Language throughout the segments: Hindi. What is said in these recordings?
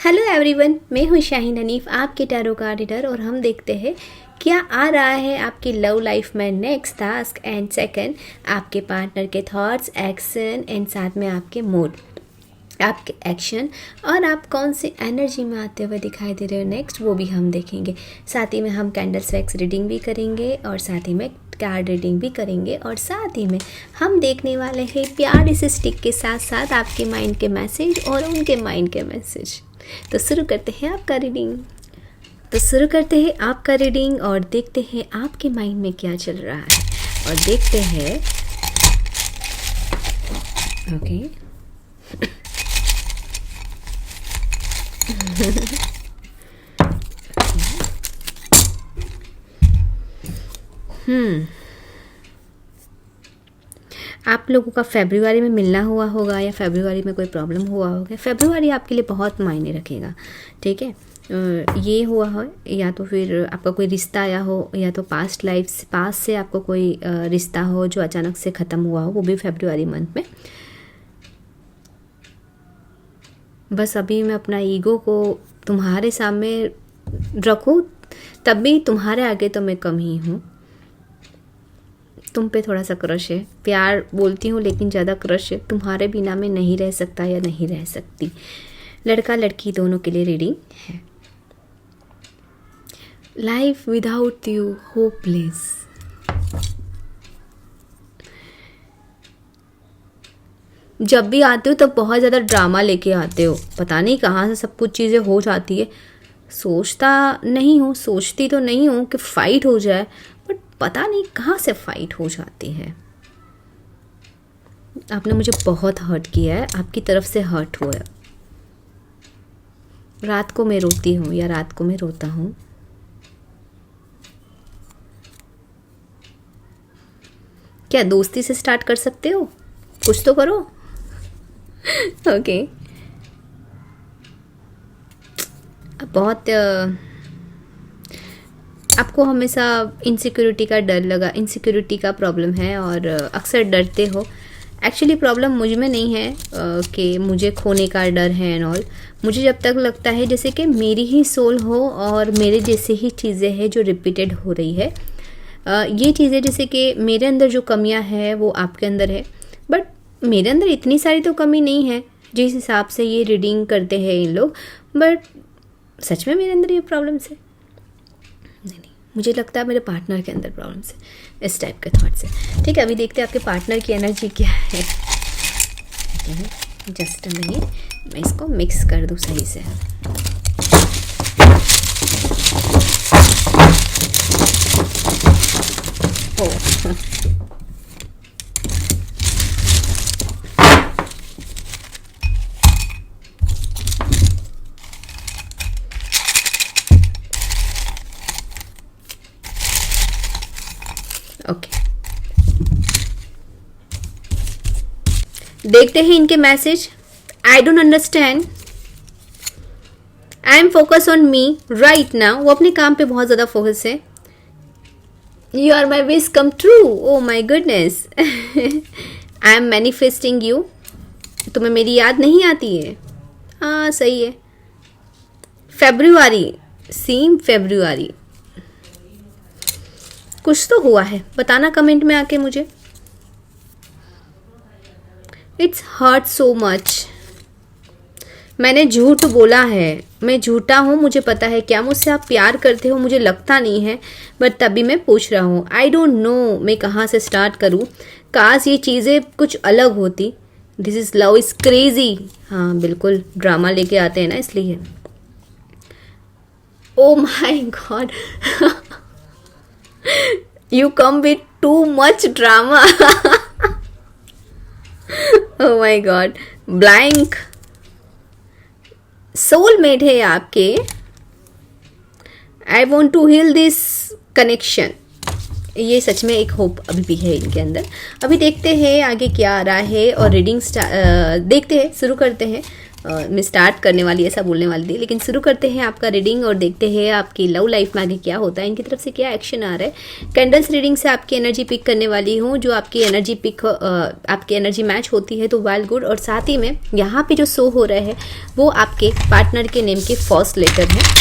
हेलो एवरीवन, मैं हूँ शाहीन हनीफ, आपके टैरो कार्ड रीडर। और हम देखते हैं क्या आ रहा है आपकी लव लाइफ में नेक्स्ट टास्क एंड सेकंड, आपके पार्टनर के थॉट्स, एक्शन एंड साथ में आपके मूड, आपके एक्शन और आप कौन सी एनर्जी में आते हुए दिखाई दे रहे हो नेक्स्ट, वो भी हम देखेंगे। साथ ही में हम कैंडल्स वैक्स रीडिंग भी करेंगे और साथ ही में कार्ड रीडिंग भी करेंगे और साथ ही में हम देखने वाले हैं प्यार इस स्टिक के साथ साथ आपके माइंड के मैसेज और उनके माइंड के मैसेज। तो शुरू करते हैं आपका रीडिंग और देखते हैं आपके माइंड में क्या चल रहा है और देखते हैं। ओके आप लोगों का फरवरी में मिलना हुआ होगा या फरवरी में कोई प्रॉब्लम हुआ होगा। फरवरी आपके लिए बहुत मायने रखेगा, ठीक है। ये हुआ हो या तो फिर आपका कोई रिश्ता आया हो या तो पास्ट से आपको कोई रिश्ता हो जो अचानक से ख़त्म हुआ हो, वो भी फरवरी मंथ में। बस अभी मैं अपना ईगो को तुम्हारे सामने रखूं, तब भी तुम्हारे आगे तो मैं कम ही हूँ। तुम पे थोड़ा सा क्रश है, प्यार बोलती हूँ लेकिन ज़्यादा क्रश है। तुम्हारे बिना मैं नहीं रह सकता या नहीं रह सकती। लड़का लड़की दोनों के लिए रीडिंग है। Life without you hopeless. जब भी आते हो तब बहुत ज़्यादा ड्रामा लेके आते हो, पता नहीं कहाँ से सब कुछ चीज़ें हो जाती है। सोचती तो नहीं हूँ कि फ़ाइट हो जाए, बट पता नहीं कहाँ से फ़ाइट हो जाती है। आपने मुझे बहुत हर्ट किया है, आपकी तरफ से हर्ट हुआ है। रात को मैं रोती हूँ या रात को मैं रोता हूँ। क्या दोस्ती से स्टार्ट कर सकते हो? कुछ तो करो। ओके बहुत आपको हमेशा इनसिक्योरिटी का डर लगा, इनसिक्योरिटी का प्रॉब्लम है और अक्सर डरते हो। एक्चुअली प्रॉब्लम मुझ में नहीं है कि मुझे खोने का डर है एंड ऑल। मुझे जब तक लगता है जैसे कि मेरी ही सोल हो और मेरे जैसे ही चीज़ें हैं जो रिपीटेड हो रही है। ये चीज़ें जैसे कि मेरे अंदर जो कमियां हैं वो आपके अंदर है, बट मेरे अंदर इतनी सारी तो कमी नहीं है जिस हिसाब से ये रीडिंग करते हैं इन लोग। बट सच में मेरे अंदर ये प्रॉब्लम्स है? नहीं, मुझे लगता है मेरे पार्टनर के अंदर प्रॉब्लम्स है, इस टाइप के थॉट्स है। ठीक है, अभी देखते हैं आपके पार्टनर की एनर्जी क्या है। जस्ट मिनट, मैं इसको मिक्स कर दूँ सही से। ओके, देखते हैं इनके message. I don't understand, I am focus on me right now. वो अपने काम पे बहुत ज़्यादा फोकस है। You are my wish come true, oh my goodness. I am manifesting you. तुम्हें मेरी याद नहीं आती है? हाँ सही है। फरवरी कुछ तो हुआ है, बताना कमेंट में आके मुझे। It's hurt so much. मैंने झूठ बोला है, मैं झूठा हूँ, मुझे पता है। क्या मुझसे आप प्यार करते हो? मुझे लगता नहीं है, बट तभी मैं पूछ रहा हूँ। आई डोंट नो मैं कहाँ से स्टार्ट करूँ। काश ये चीज़ें कुछ अलग होती। This is love is crazy. हाँ बिल्कुल, ड्रामा लेके आते हैं ना, इसलिए। ओ माई God, you come with too much drama. Oh my god, blank soulmate है आपके। I want to heal this connection. ये सच में एक होप अभी भी है इनके अंदर। अभी देखते हैं आगे क्या आ रहा है और रीडिंग देखते हैं, शुरू करते हैं। मैं स्टार्ट करने वाली ऐसा बोलने वाली थी, लेकिन शुरू करते हैं आपका रीडिंग और देखते हैं आपकी लव लाइफ में आगे क्या होता है, इनकी तरफ से क्या एक्शन आ रहा है। कैंडल्स रीडिंग से आपकी एनर्जी पिक करने वाली हूँ, जो आपकी एनर्जी पिक आपकी एनर्जी मैच होती है तो वेल गुड। और साथ ही में यहाँ पे जो शो हो रहा है वो आपके पार्टनर के नेम के फर्स्ट लेटर है।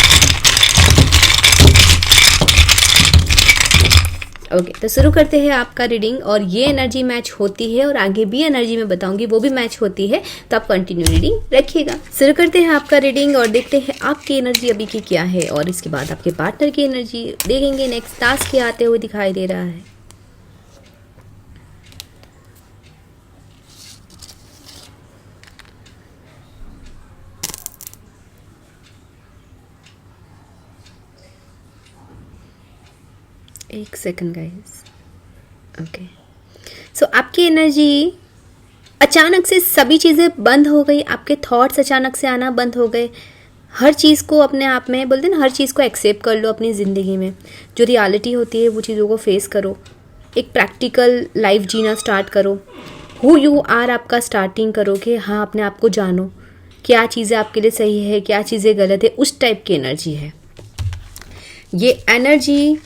ओके, तो शुरू करते हैं आपका रीडिंग। और ये एनर्जी मैच होती है और आगे भी एनर्जी मैं बताऊंगी वो भी मैच होती है, तो आप कंटिन्यू रीडिंग रखिएगा। शुरू करते हैं आपका रीडिंग और देखते हैं आपकी एनर्जी अभी की क्या है, और इसके बाद आपके पार्टनर की एनर्जी देखेंगे। नेक्स्ट टास्क के आते हुए दिखाई दे रहा है। एक सेकंड गाइस। ओके, सो आपकी एनर्जी अचानक से सभी चीज़ें बंद हो गई, आपके थॉट्स अचानक से आना बंद हो गए। हर चीज़ को अपने आप में बोलते हैं ना, हर चीज़ को एक्सेप्ट कर लो अपनी ज़िंदगी में। जो रियलिटी होती है वो चीज़ों को फेस करो, एक प्रैक्टिकल लाइफ जीना स्टार्ट करो। हु यू आर आपका स्टार्टिंग करो कि हाँ, अपने आप को जानो, क्या चीज़ें आपके लिए सही है, क्या चीज़ें गलत है, उस टाइप की एनर्जी है ये एनर्जी।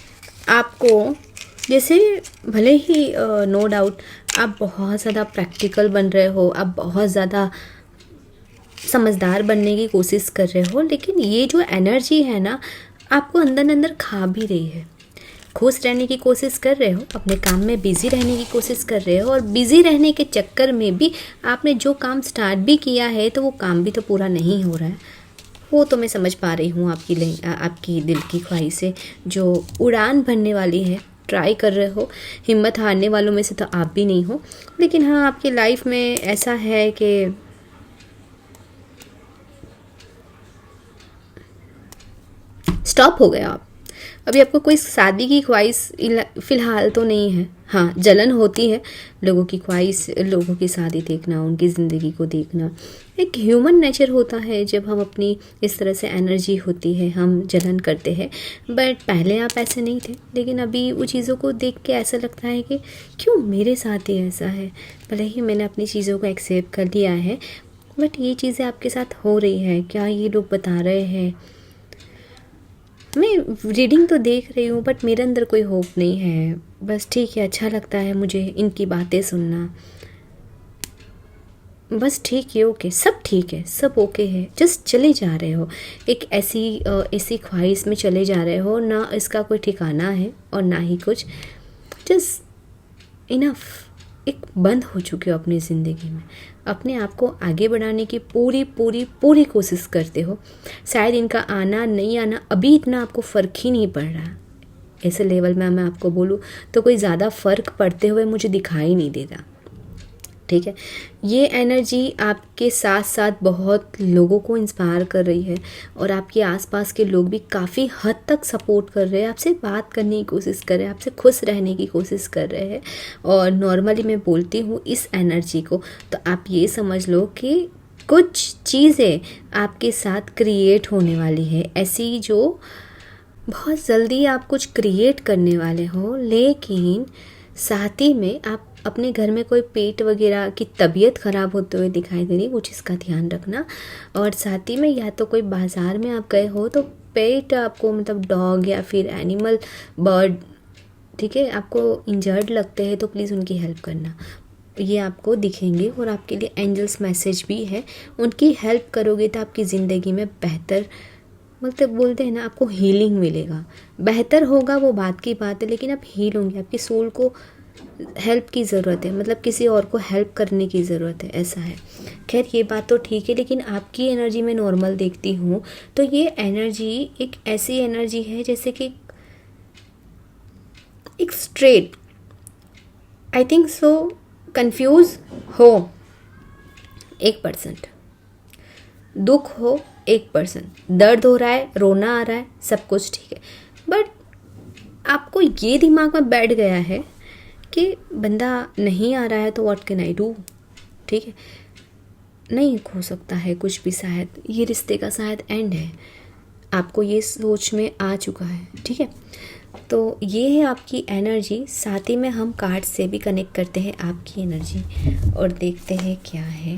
आपको जैसे भले ही नो डाउट आप बहुत ज़्यादा प्रैक्टिकल बन रहे हो, आप बहुत ज़्यादा समझदार बनने की कोशिश कर रहे हो, लेकिन ये जो एनर्जी है ना, आपको अंदर अंदर खा भी रही है। खुश रहने की कोशिश कर रहे हो, अपने काम में बिज़ी रहने की कोशिश कर रहे हो, और बिज़ी रहने के चक्कर में भी आपने जो काम स्टार्ट भी किया है तो वो काम भी तो पूरा नहीं हो रहा है। वो तो मैं समझ पा रही हूँ आपकी दिल की ख्वाहिशें जो उड़ान भरने वाली है, ट्राई कर रहे हो। हिम्मत हारने वालों में से तो आप भी नहीं हो, लेकिन हाँ, आपकी लाइफ में ऐसा है कि स्टॉप हो गया आप। अभी आपको कोई शादी की ख्वाहिश फ़िलहाल तो नहीं है। हाँ, जलन होती है, लोगों की ख्वाहिश, लोगों की शादी देखना, उनकी ज़िंदगी को देखना एक ह्यूमन नेचर होता है। जब हम अपनी इस तरह से एनर्जी होती है हम जलन करते हैं, बट पहले आप ऐसे नहीं थे। लेकिन अभी वो चीज़ों को देख के ऐसा लगता है कि क्यों मेरे साथ ही ऐसा है। भले ही मैंने अपनी चीज़ों को एक्सेप्ट कर लिया है, बट ये चीज़ें आपके साथ हो रही है, क्या ये लोग बता रहे हैं। मैं रीडिंग तो देख रही हूँ बट मेरे अंदर कोई होप नहीं है। बस ठीक है, अच्छा लगता है मुझे इनकी बातें सुनना, बस ठीक है, ओके, सब ठीक है, सब ओके है। जस्ट चले जा रहे हो एक ऐसी ख्वाहिश में चले जा रहे हो, ना इसका कोई ठिकाना है और ना ही कुछ। जस्ट इनफ, एक बंद हो चुके हो अपनी ज़िंदगी में। अपने आप को आगे बढ़ाने की पूरी पूरी पूरी कोशिश करते हो। शायद इनका आना नहीं आना अभी इतना आपको फ़र्क ही नहीं पड़ रहा। ऐसे लेवल में मैं आपको बोलूँ तो कोई ज़्यादा फ़र्क पड़ते हुए मुझे दिखाई नहीं देता, ठीक है। ये एनर्जी आपके साथ साथ बहुत लोगों को इंस्पायर कर रही है, और आपके आसपास के लोग भी काफ़ी हद तक सपोर्ट कर रहे हैं, आपसे बात करने की कोशिश कर रहे हैं, आपसे खुश रहने की कोशिश कर रहे हैं। और नॉर्मली मैं बोलती हूँ इस एनर्जी को, तो आप ये समझ लो कि कुछ चीज़ें आपके साथ क्रिएट होने वाली है ऐसी, जो बहुत जल्दी आप कुछ क्रिएट करने वाले हो। लेकिन साथ ही में आप अपने घर में कोई पेट वगैरह की तबीयत ख़राब होते हुए दिखाई दे रही, वो चीज़ का ध्यान रखना। और साथ ही में या तो कोई बाज़ार में आप गए हो तो पेट आपको, मतलब डॉग या फिर एनिमल, बर्ड, ठीक है, आपको इंजर्ड लगते हैं तो प्लीज़ उनकी हेल्प करना। ये आपको दिखेंगे और आपके लिए एंजल्स मैसेज भी है। उनकी हेल्प करोगे तो आपकी ज़िंदगी में बेहतर, मतलब बोलते हैं ना, आपको हीलिंग मिलेगा। बेहतर होगा वो बात की बात है, लेकिन आप हील होंगे। आपकी सोल को हेल्प की ज़रूरत है, मतलब किसी और को हेल्प करने की ज़रूरत है, ऐसा है। खैर, ये बात तो ठीक है, लेकिन आपकी एनर्जी में नॉर्मल देखती हूँ तो ये एनर्जी एक ऐसी एनर्जी है जैसे कि एक straight, I think so, confuse हो 1%, दुख हो 1%, दर्द हो रहा है, रोना आ रहा है, सब कुछ ठीक है, बट आपको ये दिमाग में बैठ गया है कि बंदा नहीं आ रहा है तो व्हाट कैन आई डू, ठीक है, नहीं हो सकता है कुछ भी, शायद ये रिश्ते का शायद एंड है। आपको ये सोच में आ चुका है, ठीक है। तो ये है आपकी एनर्जी। साथ ही में हम कार्ड से भी कनेक्ट करते हैं आपकी एनर्जी और देखते हैं क्या है।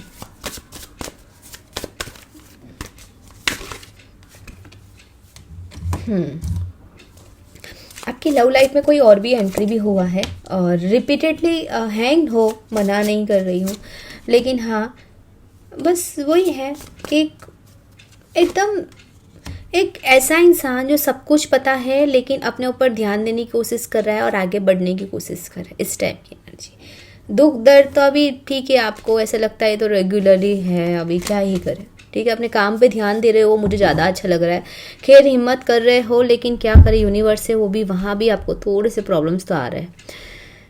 आपकी लव लाइफ में कोई और भी एंट्री भी हुआ है और रिपीटेडली हैंग हो, मना नहीं कर रही हूँ, लेकिन हाँ बस वही है कि एकदम एक ऐसा इंसान जो सब कुछ पता है लेकिन अपने ऊपर ध्यान देने की कोशिश कर रहा है और आगे बढ़ने की कोशिश कर रहा है, इस टाइप की एनर्जी। दुख दर्द तो अभी ठीक है, आपको ऐसा लगता है तो रेगुलरली है, अभी क्या ही करें, ठीक है। अपने काम पे ध्यान दे रहे हो, मुझे ज़्यादा अच्छा लग रहा है। खैर हिम्मत कर रहे हो, लेकिन क्या करें, यूनिवर्स से वो भी, वहाँ भी आपको थोड़े से प्रॉब्लम्स तो आ रहे हैं।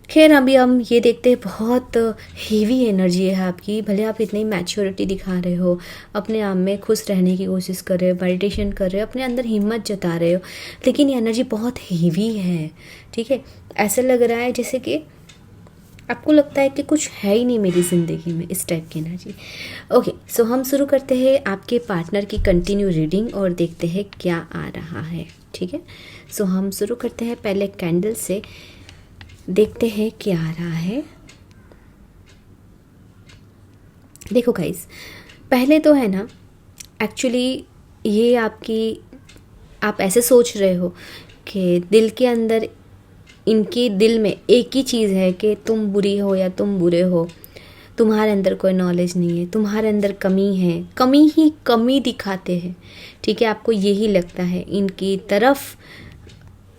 खैर अभी हम ये देखते हैं, बहुत हेवी एनर्जी है आपकी। भले आप इतनी मैच्योरिटी दिखा रहे हो, अपने आप में खुश रहने की कोशिश कर रहे हो, मेडिटेशन कर रहे हो, अपने अंदर हिम्मत जता रहे हो, लेकिन ये एनर्जी बहुत हेवी है, ठीक है। ऐसा लग रहा है जैसे कि आपको लगता है कि कुछ है ही नहीं मेरी ज़िंदगी में, इस टाइप की एनर्जी। ओके, सो हम शुरू करते हैं आपके पार्टनर की कंटिन्यू रीडिंग और देखते हैं क्या आ रहा है, ठीक है। सो हम शुरू करते हैं पहले कैंडल से, देखते हैं क्या आ रहा है। देखो गाइस, पहले तो है ना, एक्चुअली ये आपकी, आप ऐसे सोच रहे हो कि दिल के अंदर, इनके दिल में एक ही चीज़ है कि तुम बुरी हो या तुम बुरे हो, तुम्हारे अंदर कोई नॉलेज नहीं है, तुम्हारे अंदर कमी है, कमी ही कमी दिखाते हैं, ठीक है। आपको यही लगता है, इनकी तरफ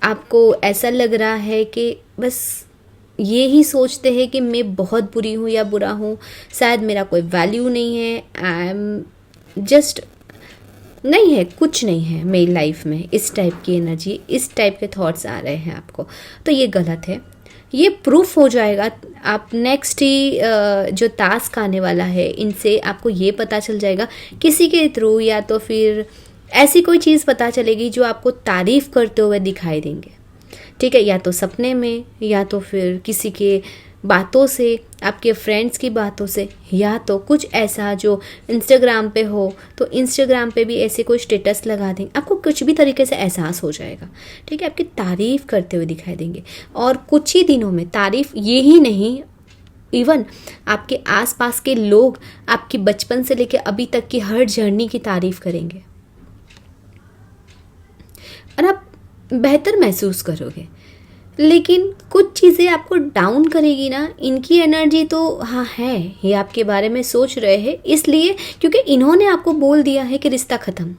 आपको ऐसा लग रहा है कि बस ये ही सोचते हैं कि मैं बहुत बुरी हूँ या बुरा हूँ, शायद मेरा कोई वैल्यू नहीं है, आई एम जस्ट, नहीं है, कुछ नहीं है मेरी लाइफ में, इस टाइप की एनर्जी, इस टाइप के थॉट्स आ रहे हैं आपको, तो ये गलत है। ये प्रूफ हो जाएगा, आप नेक्स्ट ही जो टास्क आने वाला है, इनसे आपको ये पता चल जाएगा किसी के थ्रू, या तो फिर ऐसी कोई चीज़ पता चलेगी जो आपको तारीफ़ करते हुए दिखाई देंगे, ठीक है। या तो सपने में, या तो फिर किसी के बातों से, आपके फ्रेंड्स की बातों से, या तो कुछ ऐसा जो इंस्टाग्राम पे हो तो इंस्टाग्राम पे भी ऐसे कोई स्टेटस लगा देंगे, आपको कुछ भी तरीके से एहसास हो जाएगा, ठीक है। आपकी तारीफ़ करते हुए दिखाई देंगे, और कुछ ही दिनों में तारीफ़ ये ही नहीं, इवन आपके आसपास के लोग आपकी बचपन से लेकर अभी तक की हर जर्नी की तारीफ़ करेंगे और आप बेहतर महसूस करोगे। लेकिन कुछ चीज़ें आपको डाउन करेगी ना, इनकी एनर्जी तो हाँ है, ये आपके बारे में सोच रहे हैं इसलिए क्योंकि इन्होंने आपको बोल दिया है कि रिश्ता ख़त्म,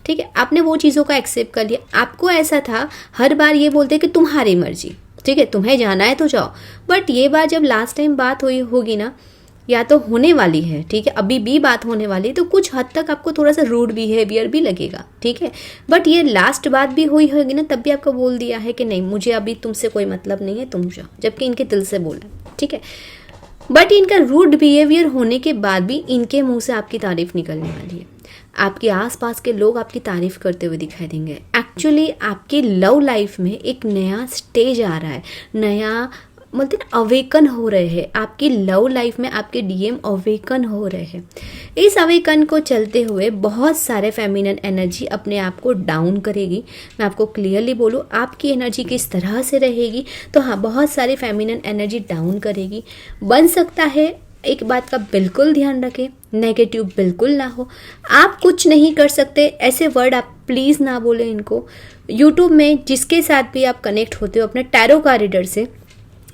ठीक है। आपने वो चीज़ों का एक्सेप्ट कर लिया। आपको ऐसा था, हर बार ये बोलते कि तुम्हारी मर्जी, ठीक है, तुम्हें जाना है तो जाओ, बट ये बार जब लास्ट टाइम बात हुई होगी ना, या तो होने वाली है, ठीक है, अभी भी बात होने वाली है, तो कुछ हद तक आपको थोड़ा सा रूड बिहेवियर भी लगेगा, ठीक है। बट ये लास्ट बात भी हुई होगी ना, तब भी आपको बोल दिया है कि नहीं, मुझे अभी तुमसे कोई मतलब नहीं है, तुम जाओ, जबकि इनके दिल से बोला, ठीक है। बट इनका रूड बिहेवियर होने के बाद भी इनके मुंह से आपकी तारीफ निकलने वाली है, आपके आसपास के लोग आपकी तारीफ करते हुए दिखाई देंगे। एक्चुअली आपकी लव लाइफ में एक नया स्टेज आ रहा है, नया मतलब अवेकन हो रहे हैं, आपकी लव लाइफ में आपके डीएम अवेकन हो रहे हैं। इस अवेकन को चलते हुए बहुत सारे फेमिनिन एनर्जी अपने आप को डाउन करेगी। मैं आपको क्लियरली बोलूँ, आपकी एनर्जी किस तरह से रहेगी, तो हाँ, बहुत सारी फेमिनिन एनर्जी डाउन करेगी। बन सकता है, एक बात का बिल्कुल ध्यान रखें, नेगेटिव बिल्कुल ना हो, आप कुछ नहीं कर सकते, ऐसे वर्ड आप प्लीज़ ना बोलें इनको। यूट्यूब में जिसके साथ भी आप कनेक्ट होते हो अपने टैरो का रीडर से,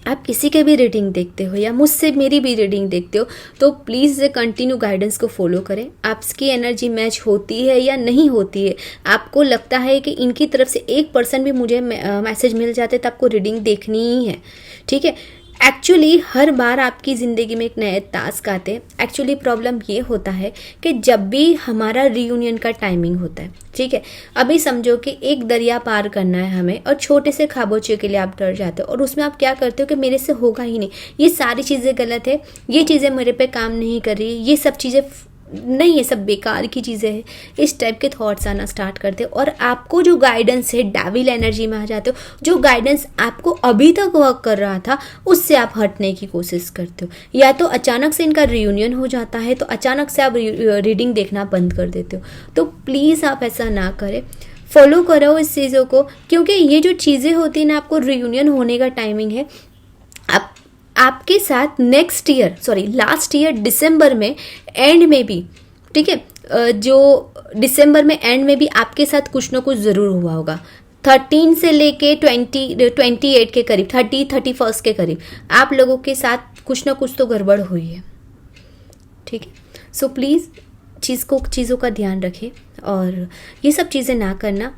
आप किसी के भी रीडिंग देखते हो या मुझसे मेरी भी रीडिंग देखते हो, तो प्लीज़ कंटिन्यू गाइडेंस को फॉलो करें। आपकी एनर्जी मैच होती है या नहीं होती है, आपको लगता है कि इनकी तरफ से 1% भी मुझे मैसेज मिल जाते तो आपको रीडिंग देखनी ही है, ठीक है। एक्चुअली हर बार आपकी ज़िंदगी में एक नए टास्क आते हैं। एक्चुअली प्रॉब्लम ये होता है कि जब भी हमारा रीयूनियन का टाइमिंग होता है, ठीक है, अभी समझो कि एक दरिया पार करना है हमें और छोटे से खाबोचे के लिए आप डर जाते हो और उसमें आप क्या करते हो कि मेरे से होगा ही नहीं, ये सारी चीज़ें गलत है, ये चीज़ें मेरे पे काम नहीं कर रही, ये सब चीज़ें नहीं, ये सब बेकार की चीज़ें हैं, इस टाइप के थॉट्स आना स्टार्ट करते हो और आपको जो गाइडेंस है डेविल एनर्जी में आ जाते हो। जो गाइडेंस आपको अभी तक वर्क कर रहा था उससे आप हटने की कोशिश करते हो, या तो अचानक से इनका रियूनियन हो जाता है तो अचानक से आप रीडिंग देखना बंद कर देते हो। तो प्लीज़ आप ऐसा ना करें, फॉलो करो इस चीज़ों को, क्योंकि ये जो चीज़ें होती हैं ना, आपको रियूनियन होने का टाइमिंग है, आपके साथ next year, sorry last year दिसंबर में एंड में भी, ठीक है, जो दिसंबर में एंड में भी आपके साथ कुछ ना कुछ ज़रूर हुआ होगा। 13 से लेके 28 के करीब, 31 के करीब आप लोगों के साथ कुछ ना कुछ तो गड़बड़ हुई है, ठीक है। सो प्लीज़ चीज़ों का ध्यान रखें और ये सब चीज़ें ना करना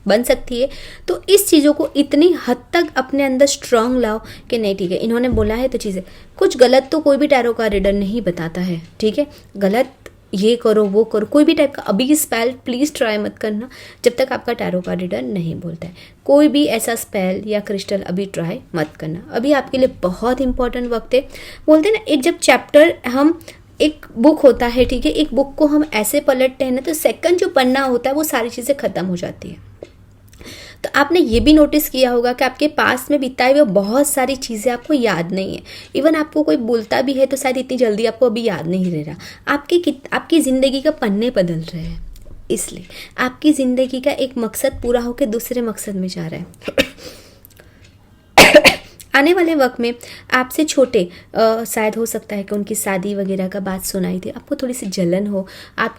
बन सकती है तो इस चीज़ों को इतनी हद तक अपने अंदर स्ट्रांग लाओ कि नहीं ठीक है, इन्होंने बोला है तो चीज़ें कुछ गलत तो कोई भी टैरो का रीडर नहीं बताता है, ठीक है। गलत ये करो वो करो, कोई भी टाइप का अभी स्पेल प्लीज़ ट्राई मत करना जब तक आपका टैरो का रीडर नहीं बोलता है। कोई भी ऐसा स्पेल या क्रिस्टल अभी ट्राई मत करना, अभी आपके लिए बहुत इंपॉर्टेंट वक्त है। बोलते हैं ना, एक जब चैप्टर हम एक बुक होता है, ठीक है, एक बुक को हम ऐसे पलटते हैं ना तो सेकंड जो पन्ना होता है वो सारी चीज़ें ख़त्म हो जाती है। तो आपने ये भी नोटिस किया होगा कि आपके पास में बिताए हुए बहुत सारी चीज़ें आपको याद नहीं है। इवन आपको कोई बोलता भी है तो शायद इतनी जल्दी आपको अभी याद नहीं रह रहा। आपकी ज़िंदगी का पन्ने बदल रहे हैं, इसलिए आपकी ज़िंदगी का एक मकसद पूरा होकर दूसरे मकसद में जा रहा है। आने वाले वक्त में आपसे छोटे शायद हो सकता है कि उनकी शादी वगैरह का बात सुनाई दे, आपको थोड़ी सी जलन हो, आप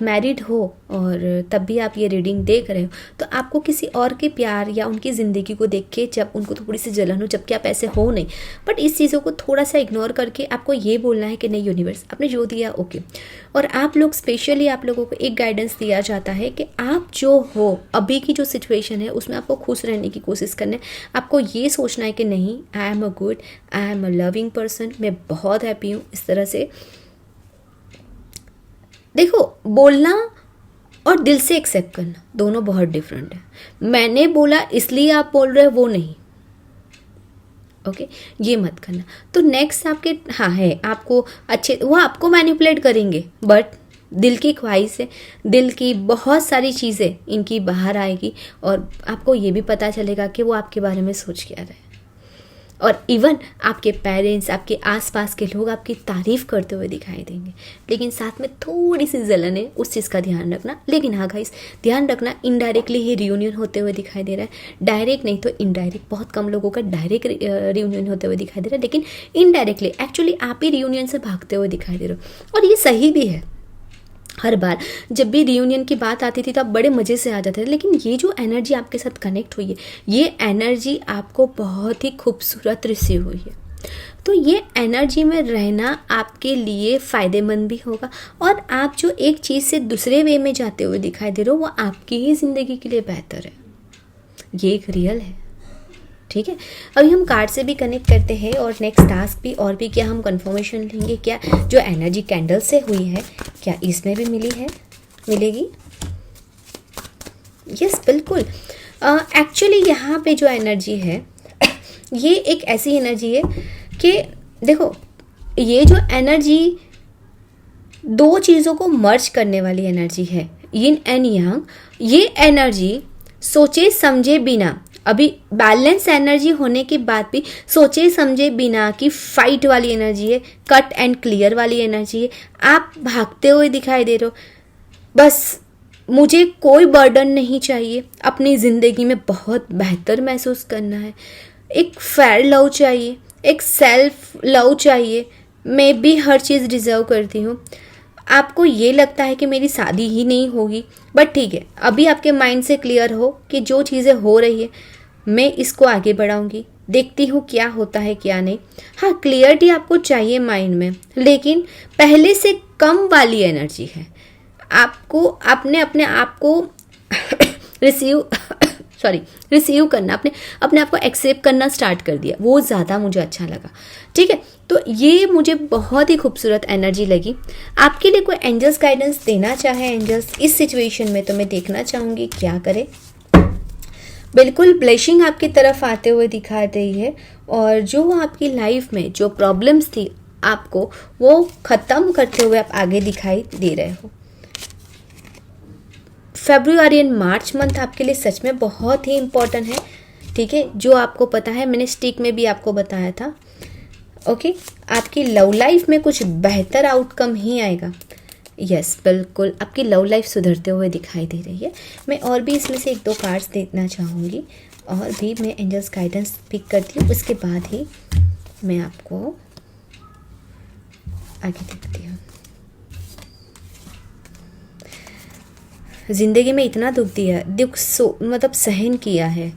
मैरिड हो और तब भी आप ये रीडिंग देख रहे हो तो आपको किसी और के प्यार या उनकी ज़िंदगी को देख के जब उनको थोड़ी सी जलन हो, जबकि आप ऐसे हो नहीं, बट इस चीज़ों को थोड़ा सा इग्नोर करके आपको ये बोलना है कि नहीं यूनिवर्स आपने जो दिया ओके। और आप लोग स्पेशली आप लोगों को एक गाइडेंस दिया जाता है कि आप जो हो अभी की जो सिचुएशन है उसमें आपको खुश रहने की कोशिश करना है। आपको ये सोचना है कि नहीं, I am a good, I am a loving person, मैं बहुत हैप्पी हूँ। इस तरह से देखो, बोलना और दिल से एक्सेप्ट करना दोनों बहुत डिफरेंट है। मैंने बोला इसलिए आप बोल रहे हो वो नहीं, ओके ये मत करना। तो नेक्स्ट आपके हाँ है, आपको अच्छे वो आपको मैनिपुलेट करेंगे, बट दिल की ख्वाहिश है, दिल की बहुत सारी चीज़ें इनकी बाहर आएगी और आपको ये भी पता चलेगा कि वो आपके बारे में सोच क्या रहे। और इवन आपके पेरेंट्स, आपके आसपास के लोग आपकी तारीफ़ करते हुए दिखाई देंगे, लेकिन साथ में थोड़ी सी जलन है, उस चीज़ का ध्यान रखना। लेकिन हाँ गाइस, ध्यान रखना इनडायरेक्टली ही रियूनियन होते हुए दिखाई दे रहा है, डायरेक्ट नहीं तो इनडायरेक्ट। बहुत कम लोगों का डायरेक्ट रियूनियन होते हुए दिखाई दे रहा है, लेकिन इनडायरेक्टली एक्चुअली आप ही रियूनियन से भागते हुए दिखाई दे रहे हो। और ये सही भी है, हर बार जब भी रियूनियन की बात आती थी तो आप बड़े मज़े से आ जाते थे, लेकिन ये जो एनर्जी आपके साथ कनेक्ट हुई है, ये एनर्जी आपको बहुत ही खूबसूरत रिसीव हुई है। तो ये एनर्जी में रहना आपके लिए फ़ायदेमंद भी होगा और आप जो एक चीज़ से दूसरे वे में जाते हुए दिखाई दे रहे हो वो आपकी ही ज़िंदगी के लिए बेहतर है। ये एक रियल है, ठीक है। अभी हम कार्ड से भी कनेक्ट करते हैं और नेक्स्ट टास्क भी और भी क्या हम कंफर्मेशन लेंगे, क्या जो एनर्जी कैंडल से हुई है क्या इसमें भी मिलेगी। यस बिल्कुल। एक्चुअली यहाँ पे जो एनर्जी है ये एक ऐसी एनर्जी है कि देखो, ये जो एनर्जी दो चीज़ों को मर्ज करने वाली एनर्जी है, यिन एंड यांग। ये एनर्जी सोचे समझे बिना, अभी बैलेंस एनर्जी होने के बाद भी सोचे समझे बिना की फाइट वाली एनर्जी है, कट एंड क्लियर वाली एनर्जी है। आप भागते हुए दिखाई दे रहे हो, बस मुझे कोई बर्डन नहीं चाहिए, अपनी ज़िंदगी में बहुत बेहतर महसूस करना है, एक फेयर लव चाहिए, एक सेल्फ लव चाहिए, मैं भी हर चीज़ डिज़र्व करती हूँ। आपको ये लगता है कि मेरी शादी ही नहीं होगी, बट ठीक है, अभी आपके माइंड से क्लियर हो कि जो चीज़ें हो रही है मैं इसको आगे बढ़ाऊंगी, देखती हूँ क्या होता है क्या नहीं। हाँ, क्लियरिटी आपको चाहिए माइंड में, लेकिन पहले से कम वाली एनर्जी है। आपको आपने अपने आप को रिसीव करना, अपने आप को एक्सेप्ट करना स्टार्ट कर दिया, वो ज़्यादा मुझे अच्छा लगा, ठीक है। तो ये मुझे बहुत ही खूबसूरत एनर्जी लगी। आपके लिए कोई एंजल्स गाइडेंस देना चाहे एंजल्स इस सिचुएशन में, तो मैं देखना चाहूँगी क्या करें। बिल्कुल ब्लेसिंग आपकी तरफ आते हुए दिखा रही है और जो आपकी लाइफ में जो प्रॉब्लम्स थी आपको वो ख़त्म करते हुए आप आगे दिखाई दे रहे हो। फरवरी एंड मार्च मंथ आपके लिए सच में बहुत ही इम्पोर्टेंट है, ठीक है। जो आपको पता है, मैंने स्टिक में भी आपको बताया था, ओके। आपकी लव लाइफ में कुछ बेहतर आउटकम ही आएगा। यस बिल्कुल, आपकी लव लाइफ सुधरते हुए दिखाई दे रही है। मैं और भी इसमें से एक दो कार्ड्स देखना चाहूँगी और भी मैं एंजल्स गाइडेंस पिक करती हूँ, उसके बाद ही मैं आपको आगे देखती हूँ। ज़िंदगी में इतना दुख दिया, दुख मतलब सहन किया है।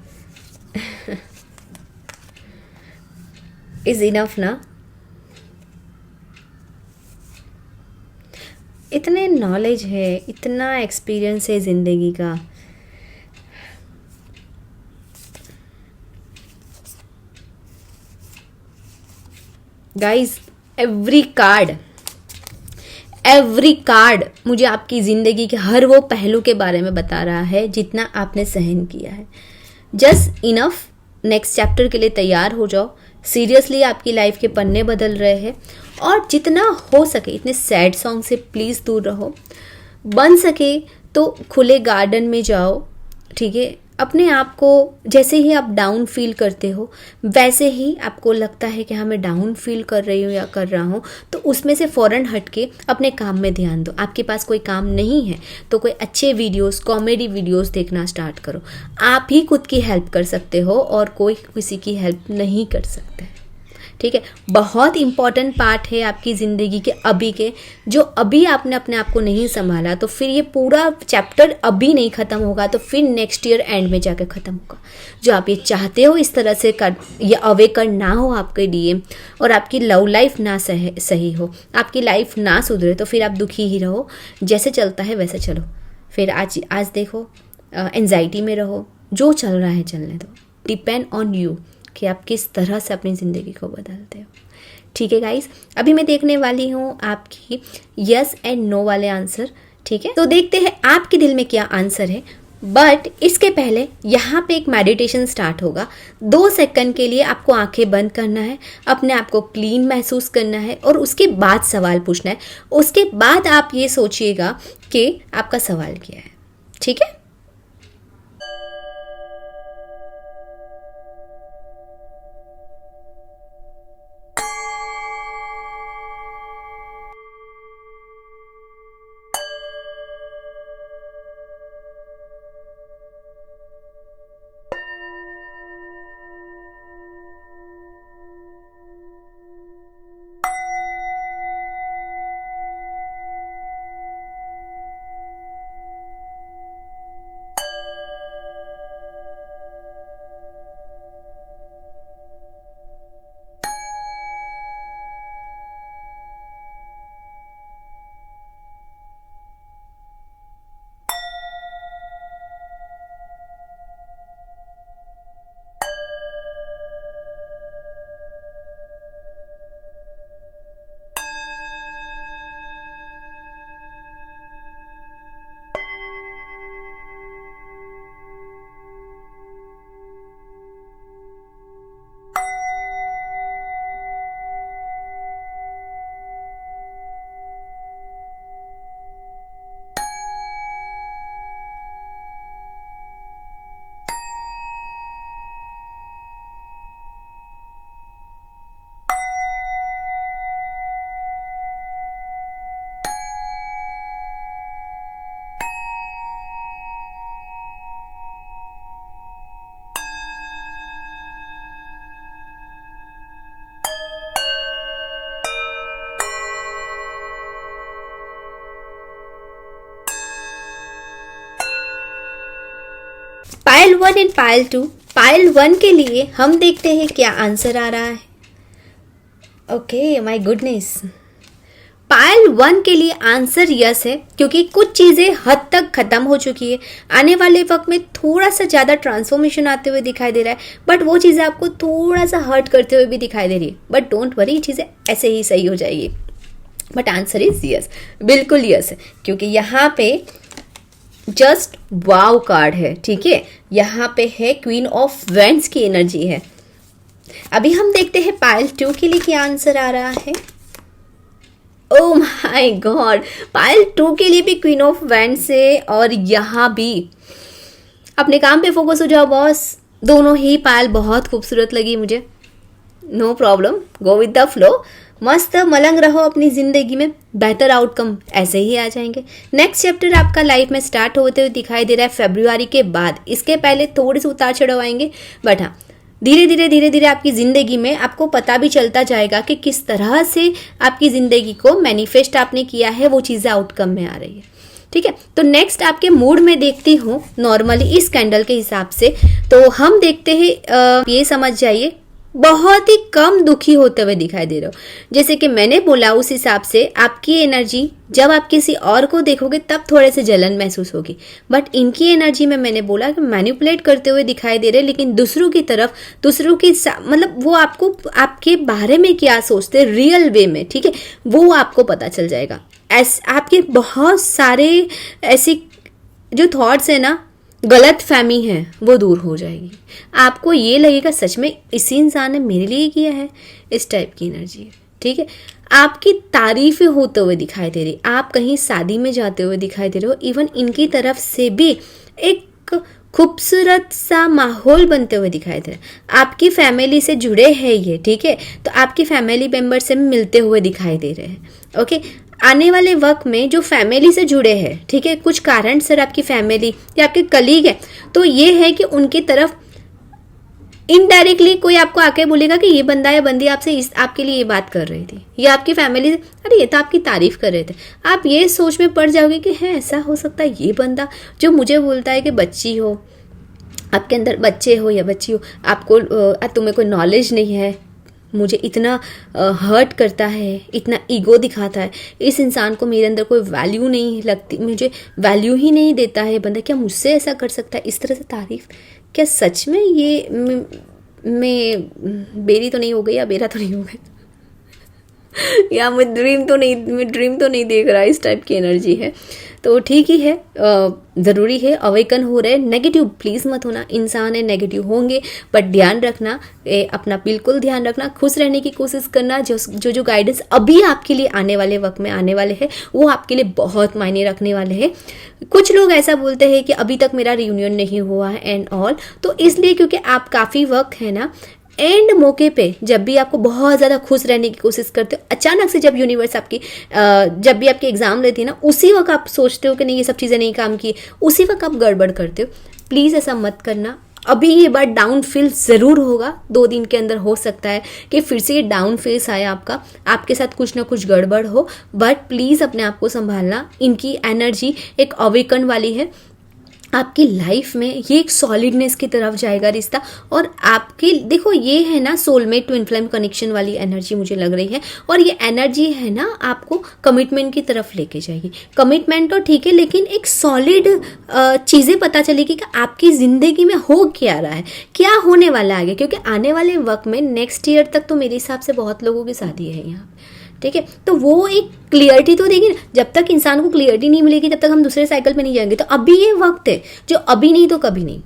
इज़ इनफ ना। इतने नॉलेज है, इतना एक्सपीरियंस है ज़िंदगी का। गाइस, एवरी कार्ड मुझे आपकी ज़िंदगी के हर वो पहलू के बारे में बता रहा है जितना आपने सहन किया है। Just enough. नेक्स्ट चैप्टर के लिए तैयार हो जाओ। सीरियसली आपकी लाइफ के पन्ने बदल रहे हैं, और जितना हो सके इतने सैड सॉन्ग से प्लीज़ दूर रहो। बन सके तो खुले गार्डन में जाओ, ठीक है। अपने आप को जैसे ही आप डाउन फील करते हो, वैसे ही आपको लगता है कि हाँ मैं डाउन फील कर रही हूँ या कर रहा हूँ, तो उसमें से फ़ौरन हट के अपने काम में ध्यान दो। आपके पास कोई काम नहीं है तो कोई अच्छे वीडियोस, कॉमेडी वीडियोस देखना स्टार्ट करो। आप ही खुद की हेल्प कर सकते हो और कोई किसी की हेल्प नहीं कर सकता है, ठीक है। बहुत इंपॉर्टेंट पार्ट है आपकी ज़िंदगी के अभी के, जो अभी आपने अपने आप को नहीं संभाला तो फिर ये पूरा चैप्टर अभी नहीं ख़त्म होगा तो फिर नेक्स्ट ईयर एंड में जाकर ख़त्म होगा। जो आप ये चाहते हो इस तरह से कर, ये अवेकन ना हो आपके लिए, और आपकी लव लाइफ ना सही हो, आपकी लाइफ ना सुधरे, तो फिर आप दुखी ही रहो। जैसे चलता है वैसे चलो। फिर आज देखो, एंजाइटी में रहो, जो चल रहा है चलने दो। डिपेंड ऑन यू कि आप किस तरह से अपनी ज़िंदगी को बदलते हो, ठीक है गाइस। अभी मैं देखने वाली हूँ आपकी यस एंड नो वाले आंसर, ठीक है। तो देखते हैं आपके दिल में क्या आंसर है। बट इसके पहले यहाँ पे एक मेडिटेशन स्टार्ट होगा। 2 सेकंड के लिए आपको आंखें बंद करना है, अपने आप को क्लीन महसूस करना है, और उसके बाद सवाल पूछना है। उसके बाद आप ये सोचिएगा कि आपका सवाल क्या है, ठीक है। पायल 1 एंड पायल 2। पायल 1 के लिए हम देखते हैं क्या आंसर आ रहा है। Okay, my goodness. पायल 1 के लिए आंसर यस है, क्योंकि कुछ चीज़ें हद तक ख़त्म हो चुकी है। आने वाले वक्त में थोड़ा सा ज़्यादा ट्रांसफॉर्मेशन आते हुए दिखाई दे रहा है, बट वो चीज़ें आपको थोड़ा सा हर्ट करते हुए भी दिखाई दे रही है। बट डोंट वरी, चीज़ें ऐसे ही सही हो जाएगी। बट आंसर इज यस, बिल्कुल यस है, क्योंकि यहाँ पे जस्ट वाव कार्ड है, ठीक है। यहाँ पे है क्वीन ऑफ वेंड्स की एनर्जी है। अभी हम देखते हैं पायल 2 के लिए क्या आंसर आ रहा है। ओह माय गॉड, पायल 2 के लिए भी क्वीन ऑफ वेंड्स है, और यहाँ भी अपने काम पे फोकस हो जाओ बॉस। दोनों ही पायल बहुत खूबसूरत लगी मुझे। No problem, go with the flow. मस्त मलंग रहो अपनी ज़िंदगी में, बेहतर आउटकम ऐसे ही आ जाएंगे। नेक्स्ट चैप्टर आपका लाइफ में स्टार्ट होते हुए दिखाई दे रहा है फरवरी के बाद। इसके पहले थोड़े से उतार चढ़ाव आएंगे, बट हाँ धीरे धीरे आपकी ज़िंदगी में आपको पता भी चलता जाएगा कि किस तरह से आपकी ज़िंदगी को मैनिफेस्ट आपने किया है, वो चीज़ें आउटकम में आ रही है। ठीक है। तो नेक्स्ट आपके मूड में देखती हूँ नॉर्मली इस कैंडल के हिसाब से, तो हम देखते हैं ये समझ जाइए बहुत ही कम दुखी होते हुए दिखाई दे रहे हो। जैसे कि मैंने बोला उस हिसाब से आपकी एनर्जी जब आप किसी और को देखोगे तब थोड़े से जलन महसूस होगी, बट इनकी एनर्जी में मैंने बोला कि मैनिपुलेट करते हुए दिखाई दे रहे, लेकिन दूसरों की तरफ, दूसरों की मतलब वो आपको आपके बारे में क्या सोचते हैं रियल वे में, ठीक है, वो आपको पता चल जाएगा। आपके बहुत सारे ऐसी जो थॉट्स है ना, गलत फहमी है, वो दूर हो जाएगी। आपको ये लगेगा सच में इसी इंसान ने मेरे लिए किया है, इस टाइप की एनर्जी है, ठीक है। आपकी तारीफें होते हुए दिखाई दे रही, आप कहीं शादी में जाते हुए दिखाई दे रहे हो, इवन इनकी तरफ से भी एक खूबसूरत सा माहौल बनते हुए दिखाई दे रहा है। आपकी फैमिली से जुड़े हैं ये, ठीक है, तो आपकी फैमिली मेंबर से मिलते हुए दिखाई दे रहे हैं, ओके। आने वाले वक्त में जो फैमिली से जुड़े हैं, ठीक है, कुछ कारण सर आपकी फैमिली या आपके कलीग है, तो ये है कि उनकी तरफ इनडायरेक्टली कोई आपको आके बोलेगा कि ये बंदा या बंदी आपसे आपके लिए ये बात कर रही थी, या आपकी फैमिली अरे ये तो आपकी तारीफ कर रहे थे। आप ये सोच में पड़ जाओगे कि है ऐसा हो सकता है ये बंदा जो मुझे बोलता है कि बच्ची हो, आपके अंदर बच्चे हो या बच्ची हो, आपको तुम्हें कोई नॉलेज नहीं है, मुझे इतना हर्ट करता है, इतना ईगो दिखाता है, इस इंसान को मेरे अंदर कोई वैल्यू नहीं लगती, मुझे वैल्यू ही नहीं देता है बंदा, क्या मुझसे ऐसा कर सकता है, इस तरह से तारीफ, क्या सच में ये मैं बेरी तो नहीं हो गई या बेरा तो नहीं हो गया या मैं ड्रीम तो नहीं देख रहा, इस टाइप की एनर्जी है। तो ठीक ही है, ज़रूरी है, अवेकन हो रहे। नेगेटिव प्लीज़ मत होना, इंसान है नेगेटिव होंगे, बट ध्यान रखना, अपना बिल्कुल ध्यान रखना, खुश रहने की कोशिश करना। जो गाइडेंस अभी आपके लिए आने वाले वक्त में आने वाले हैं वो आपके लिए बहुत मायने रखने वाले हैं। कुछ लोग ऐसा बोलते हैं कि अभी तक मेरा रियूनियन नहीं हुआ है एंड ऑल, तो इसलिए क्योंकि आप काफ़ी वक्त है ना एंड मौके पे जब भी आपको बहुत ज़्यादा खुश रहने की कोशिश करते हो, अचानक से जब यूनिवर्स आपकी जब भी आपकी एग्जाम लेती है ना, उसी वक्त आप सोचते हो कि नहीं ये सब चीज़ें नहीं काम की, उसी वक्त आप गड़बड़ करते हो। प्लीज़ ऐसा मत करना। अभी ये बार डाउन फील ज़रूर होगा, 2 दिन के अंदर हो सकता है कि फिर से ये डाउन फेस आए आपके साथ कुछ ना कुछ गड़बड़ हो, बट प्लीज़ अपने आप को संभालना। इनकी एनर्जी एक अवेकन वाली है, आपकी लाइफ में ये एक सॉलिडनेस की तरफ जाएगा रिश्ता, और आपकी देखो ये है ना सोलमेट ट्विन फ्लेम कनेक्शन वाली एनर्जी मुझे लग रही है, और ये एनर्जी है ना आपको कमिटमेंट की तरफ लेके जाएगी। कमिटमेंट तो ठीक है, लेकिन एक सॉलिड चीज़ें पता चलेगी कि आपकी ज़िंदगी में हो क्या रहा है, क्या होने वाला है आगे, क्योंकि आने वाले वक्त में नेक्स्ट ईयर तक तो मेरे हिसाब से बहुत लोगों की शादी है यहाँ, ठीक है। तो वो एक क्लियरिटी तो देगी ना, जब तक इंसान को क्लियरिटी नहीं मिलेगी तब तक हम दूसरे साइकिल पे नहीं जाएंगे। तो अभी ये वक्त है जो अभी नहीं तो कभी नहीं,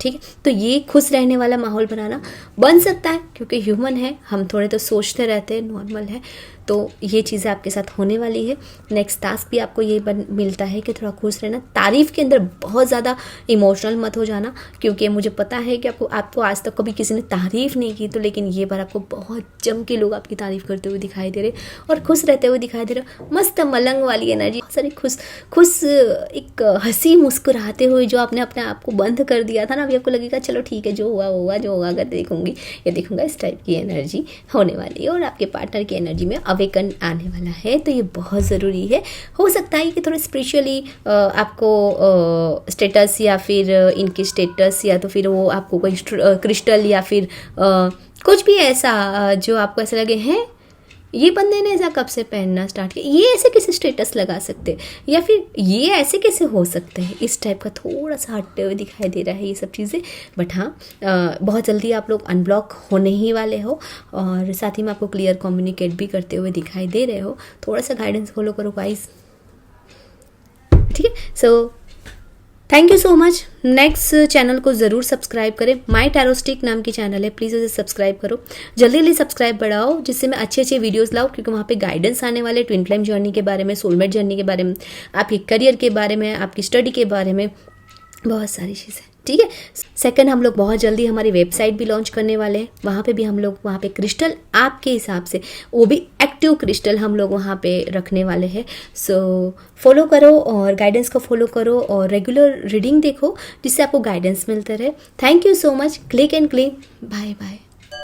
ठीक है। तो ये खुश रहने वाला माहौल बनाना बन सकता है, क्योंकि ह्यूमन है, हम थोड़े तो सोचते रहते हैं, नॉर्मल है। तो ये चीज़ें आपके साथ होने वाली है। नेक्स्ट टास्क भी आपको ये मिलता है कि थोड़ा खुश रहना, तारीफ़ के अंदर बहुत ज़्यादा इमोशनल मत हो जाना, क्योंकि मुझे पता है कि आपको आज तक कभी किसी ने तारीफ़ नहीं की, तो लेकिन ये बार आपको बहुत जम के लोग आपकी तारीफ़ करते हुए दिखाई दे रहे और खुश रहते हुए दिखाई दे रहे। मस्त मलंग वाली एनर्जी, सारी खुश एक हंसी मुस्कुराते हुए जो आपने अपने आप को बंद कर दिया था ना, अभी आपको लगेगा चलो ठीक है, जो हुआ जो होगा, अगर देखूंगी या देखूंगा, इस टाइप की एनर्जी होने वाली है। और आपके पार्टनर की एनर्जी में अवेकन आने वाला है, तो ये बहुत ज़रूरी है। हो सकता है कि थोड़ा स्पिरिचुअली आपको स्टेटस या फिर इनकी स्टेटस, या तो फिर वो आपको कोई क्रिस्टल या फिर कुछ भी ऐसा जो आपको ऐसा लगे हैं ये बंदे ने ऐसा कब से पहनना स्टार्ट किया, ये ऐसे कैसे स्टेटस लगा सकते हैं, या फिर ये ऐसे कैसे हो सकते हैं, इस टाइप का थोड़ा सा हटते हुए दिखाई दे रहा है ये सब चीज़ें। बट हाँ, बहुत जल्दी आप लोग अनब्लॉक होने ही वाले हो, और साथ ही में आपको क्लियर कम्युनिकेट भी करते हुए दिखाई दे रहे हो। थोड़ा सा गाइडेंस फॉलो करो गाइस, ठीक है। So thank you so much. Next channel को ज़रूर सब्सक्राइब करें, माई टैरोस्टिक नाम की चैनल है, प्लीज़ उसे सब्सक्राइब करो, जल्दी सब्सक्राइब बढ़ाओ, जिससे मैं अच्छे वीडियोस लाऊं, क्योंकि वहाँ पे गाइडेंस आने वाले ट्विन फ्लेम जर्नी के बारे में, सोलमेट जर्नी के बारे में, आपके करियर के बारे में, आपकी स्टडी के बारे में, बहुत सारी चीज़ें, ठीक है। सेकंड, हम लोग बहुत जल्दी हमारी वेबसाइट भी लॉन्च करने वाले हैं, वहाँ पे भी हम लोग वहाँ पे क्रिस्टल आपके हिसाब से, वो भी एक्टिव क्रिस्टल हम लोग वहाँ पे रखने वाले हैं। सो फॉलो करो और गाइडेंस को फॉलो करो, और रेगुलर रीडिंग देखो, जिससे आपको गाइडेंस मिलता रहे। Thank you so much. Click and claim. Bye bye.